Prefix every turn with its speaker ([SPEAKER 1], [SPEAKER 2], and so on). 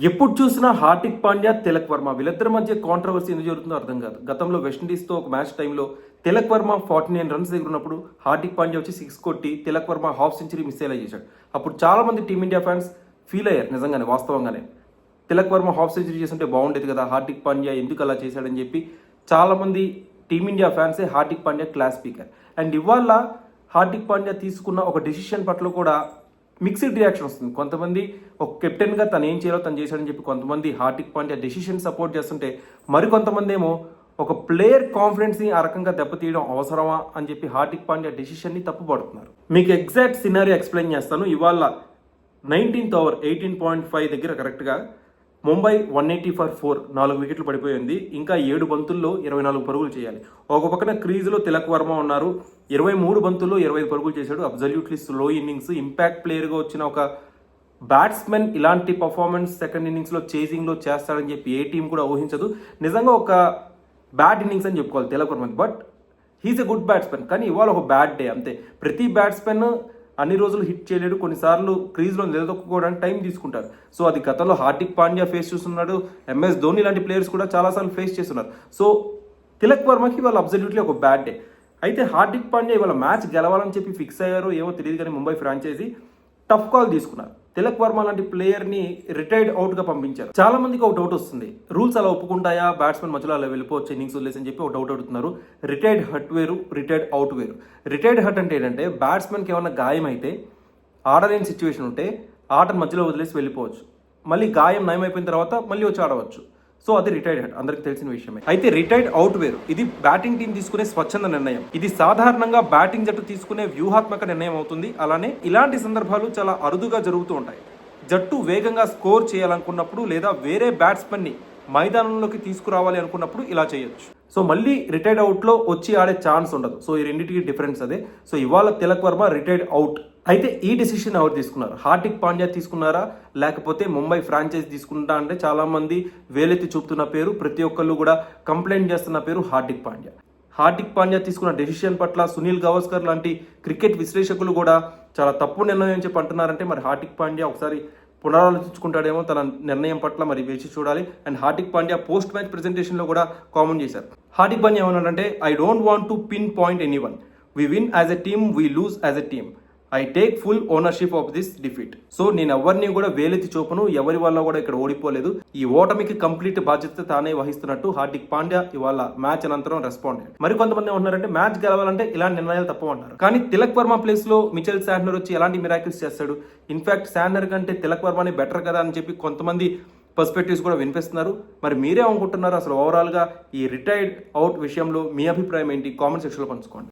[SPEAKER 1] ఎప్పుడు చూసినా హార్దిక్ పాండ్యా, తిలక్ వర్మ వీళ్ళిద్దరి మధ్య కాంట్రవర్సీ ఎందుకు జరుగుతుందో అర్థం కాదు. గతంలో వెస్టిండీస్తో ఒక మ్యాచ్ టైంలో తిలక్ వర్మ 49 రన్స్ దగ్గర ఉన్నప్పుడు హార్దిక్ పాండ్యా వచ్చి 6 కొట్టి Tilak Varma half century miss అయ్యేలా చేశాడు. అప్పుడు చాలా మంది టీమిండియా ఫ్యాన్స్ ఫీల్ అయ్యారు నిజంగానే, వాస్తవంగానే. తిలక్ వర్మ హాఫ్ సెంచరీ చేస్తుంటే బాగుండేది కదా, హార్దిక్ పాండ్యా ఎందుకు అలా చేశాడని చెప్పి చాలా మంది టీమిండియా ఫ్యాన్సే Hardik Pandya class speaker. And ఇవాళ హార్దిక్ పాండ్యా తీసుకున్న ఒక డెసిషన్ పట్ల కూడా మిక్స్డ్ రియాక్షన్ వస్తుంది. కొంతమంది ఒక కెప్టెన్గా తను ఏం చేయాలో తను చేశాడని చెప్పి కొంతమంది హార్దిక్ పాండ్యా డెసిషన్ సపోర్ట్ చేస్తుంటే, మరికొంతమంది ఏమో ఒక ప్లేయర్ కాన్ఫిడెన్స్ని ఆ రకంగా దెబ్బతీయడం అవసరమా అని చెప్పి హార్దిక్ పాండ్యా డెసిషన్ని తప్పుపడుతున్నారు. మీకు ఎగ్జాక్ట్ సినారీ ఎక్స్ప్లెయిన్ చేస్తాను. ఇవాళ 19th ఓవర్ 18.5 దగ్గర కరెక్ట్గా ముంబై 180 for 4 4 వికెట్లు పడిపోయింది. ఇంకా 7 బంతుల్లో 24 పరుగులు చేయాలి. ఒక పక్కన క్రీజులో తిలక్ వర్మ ఉన్నారు, 23 బంతుల్లో 25 పరుగులు చేశాడు. Absolutely slow innings. ఇంపాక్ట్ ప్లేయర్గా వచ్చిన ఒక బ్యాట్స్మెన్ ఇలాంటి పర్ఫార్మెన్స్ సెకండ్ ఇన్నింగ్స్లో చేజింగ్లో చేస్తాడని చెప్పి ఏ టీం కూడా ఊహించదు. నిజంగా ఒక బ్యాడ్ ఇన్నింగ్స్ అని చెప్పుకోవాలి Tilak Varma, but he's a good batsmen. కానీ ఇవాళ ఒక బ్యాడ్ డే అంతే. ప్రతి బ్యాట్స్మెన్ అన్ని రోజులు హిట్ చేయలేడు, కొన్నిసార్లు క్రీజ్లో నిలదొక్కుకోవడానికి టైం తీసుకుంటారు. సో అది గతంలో హార్దిక్ పాండ్యా ఫేస్ చేస్తున్నాడు, MS ధోని లాంటి ప్లేయర్స్ కూడా చాలాసార్లు ఫేస్ చేస్తున్నారు. సో తిలక్ వర్మకి ఇవాళ అబ్సల్యూట్లీ ఒక బ్యాడ్ డే. అయితే హార్దిక్ పాండ్యా ఇవాళ మ్యాచ్ గెలవాలని చెప్పి ఫిక్స్ అయ్యారో ఏమో తెలియదు, కానీ ముంబై ఫ్రాంచైజీ టఫ్ కాల్ తీసుకున్నారు. తిలక్ వర్మ లాంటి ప్లేయర్ని రిటైర్డ్ అవుట్గా పంపించారు. చాలా మందికి ఒక డౌట్ వస్తుంది, రూల్స్ అలా ఒప్పుకుంటాయా, బ్యాట్స్మెన్ మధ్యలో అలా వెళ్ళిపోవచ్చు ఇన్నింగ్స్ వదిలేసి అని చెప్పి ఒక డౌట్ అడుగుతున్నారు. రిటైర్డ్ హట్ వేరు, రిటైర్డ్ అవుట్ వేరు. రిటైర్డ్ హట్ అంటే ఏంటంటే బ్యాట్స్మెన్కి ఏమైనా గాయం అయితే, ఆడలేని సిచ్యువేషన్ ఉంటే ఆటను మధ్యలో వదిలేసి వెళ్ళిపోవచ్చు. మళ్ళీ గాయం నయం అయిపోయిన తర్వాత మళ్ళీ వచ్చి ఆడవచ్చు. సో అది రిటైర్డ్ హట్, అందరికి తెలిసిన విషయమే. అయితే రిటైర్డ్ అవుట్ వేరు. ఇది బ్యాటింగ్ టీం తీసుకునే స్వచ్ఛంద నిర్ణయం. ఇది సాధారణంగా బ్యాటింగ్ జట్టు తీసుకునే వ్యూహాత్మక నిర్ణయం అవుతుంది. అలానే ఇలాంటి సందర్భాలు చాలా అరుదుగా జరుగుతూ ఉంటాయి. జట్టు వేగంగా స్కోర్ చేయాలనుకున్నప్పుడు లేదా వేరే బ్యాట్స్మెన్ని మైదానంలోకి తీసుకురావాలి అనుకున్నప్పుడు ఇలా చేయొచ్చు. సో మళ్ళీ రిటైర్డ్ అవుట్లో వచ్చి ఆడే ఛాన్స్ ఉండదు. సో ఈ రెండింటికి డిఫరెన్స్ అదే. సో ఇవాళ తిలక్ వర్మ రిటైర్డ్ అవుట్. అయితే ఈ డెసిషన్ ఎవరు తీసుకున్నారు? హార్దిక్ పాండ్యా తీసుకున్నారా, లేకపోతే ముంబై ఫ్రాంచైజ్ తీసుకుంటా అంటే చాలా మంది వేలెత్తి చూపుతున్న పేరు, ప్రతి ఒక్కళ్ళు కూడా కంప్లైంట్ చేస్తున్న పేరు హార్దిక్ పాండ్యా. హార్దిక్ పాండ్యా తీసుకున్న డెసిషన్ పట్ల సునీల్ గవాస్కర్ లాంటి క్రికెట్ విశ్లేషకులు కూడా చాలా తప్పు నిర్ణయం అని చెప్పి అంటున్నారంటే, మరి హార్దిక్ పాండ్యా ఒకసారి పునరాలోచించుకుంటాడేమో తన నిర్ణయం పట్ల, మరి వేచి చూడాలి. And Hardik Pandya post match ప్రెజెంటేషన్లో కూడా కామెంట్ చేశారు. హార్దిక్ పాండ్యా ఏమన్నాడంటే, I don't want to pinpoint anyone, we win as a team, we lose as a team, I take full ownership of this defeat. So నేను ఎవరిని కూడా వేలెత్తి చూపను, ఎవరి వల్ల కూడా ఇక్కడ ఓడిపోలేదు, ఈ ఓటమికి కంప్లీట్ బాధ్యత తానే వహిస్తున్నట్టు హార్దిక్ పాండ్యా ఇవాళ మ్యాచ్ అనంతరం రెస్పాండ్ అయ్యాడు. మరి కొంతమంది ఏమన్నారంటే, మ్యాచ్ గెలవాలంటే ఇలాంటి నిర్ణయాలు తప్పమంటారు. కానీ తిలక్ వర్మ ప్లేస్ లో మిచెల్ శాంట్నర్ వచ్చి ఎలాంటి మిరాకిల్స్ చేస్తాడు? ఇన్ఫాక్ట్ శాంట్నర్ కంటే తిలక్ వర్మని బెటర్ కదా అని చెప్పి కొంతమంది పర్స్పెక్టివ్స్ కూడా వినిపిస్తున్నారు. మరి మీరే అనుకుంటున్నారు? అసలు ఓవరాల్ గా ఈ రిటైర్డ్ అవుట్ విషయంలో మీ అభిప్రాయం ఏంటి? కామెంట్ సెక్షన్ లో పంచుకోండి.